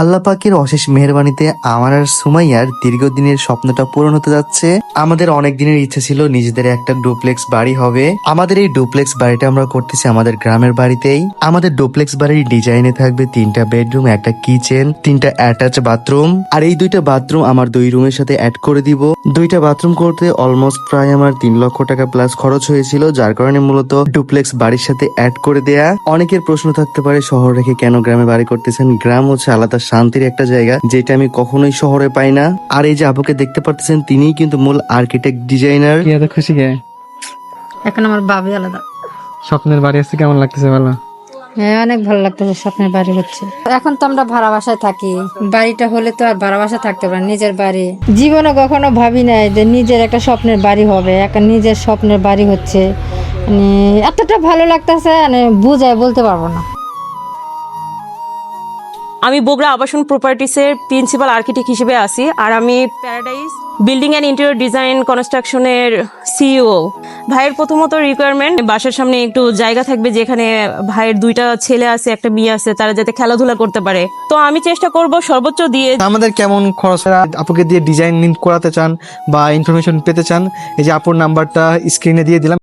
আল্লাহ পাকের অশেষ মেহেরবানিতে আমার আর সুমাইয়ার দীর্ঘদিনের স্বপ্নটা পূরণ হতে যাচ্ছে। আমাদের অনেক দিনের ইচ্ছা ছিল নিজেদের একটা ডুপ্লেক্স বাড়ি হবে। আমাদের এই ডুপ্লেক্স বাড়িটা আমরা করতেছি আমাদের গ্রামের বাড়িতেই। আমাদের ডুপ্লেক্স বাড়ির ডিজাইনে থাকবে 3টা বেডরুম, একটা কিচেন, 3টা অ্যাটাচ বাথরুম। আর এই 2টা বাথরুম আমার 2 রুমের সাথে অ্যাড করে দিব। 2টা বাথরুম করতে অলমোস্ট প্রায় আমার 3 লক্ষ টাকা প্লাস খরচ হয়েছিল, যার কারণে মূলত ডুপ্লেক্স বাড়ির সাথে অ্যাড করে দেয়া। অনেকের প্রশ্ন থাকতে পারে শহর রেখে কেন গ্রামে বাড়ি করতেছেন। গ্রাম হচ্ছে আলাদা শান্তির একটা জায়গা, যেটা আমি কখনোই শহরে পাই না। আর এই যে আপুকে দেখতে পারতেছেন, তিনিই কিন্তু মূল আর্কিটেক্ট ডিজাইনার। কি এত খুশি কে? এখন আমার ভাবি আলাদা। স্বপ্নের বাড়ি আসছে, কেমন লাগতেছে বলো? হ্যাঁ, অনেক ভালো লাগতেছে, স্বপ্নের বাড়ি হচ্ছে। এখন তো আমরা ভাড়া বাসায় থাকি, বাড়িটা হলে তো আর ভাড়া বাসায় থাকতে পারে, নিজের বাড়ি। জীবনে কখনো ভাবি নাই যে নিজের একটা স্বপ্নের বাড়ি হবে, একটা নিজের স্বপ্নের বাড়ি হচ্ছে। মানে এতটা ভালো লাগতেছে, মানে বুঝায় বলতে পারবো না। আমি বগুড়া আবাসন প্রপার্টিসের প্রিন্সিপাল আর্কিটেক্ট হিসেবে আছি, আর আমি Paradise building and interior design কনস্ট্রাকশনের সিইও। ভাইয়ের প্রথমত রিকোয়ারমেন্ট, বাসার সামনে একটু জায়গা থাকবে যেখানে ভাইয়ের 2টা ছেলে আছে, একটা মেয়ে আছে, তারা যাতে খেলাধুলা করতে পারে। তো আমি চেষ্টা করব সর্বোচ্চ দিয়ে। আমাদের কেমন খরচ আপুকে দিয়ে ডিজাইন করাতে চান বা ইনফরমেশন পেতে চান, এই যে আপুর নাম্বারটা স্ক্রিনে দিয়ে দিলাম।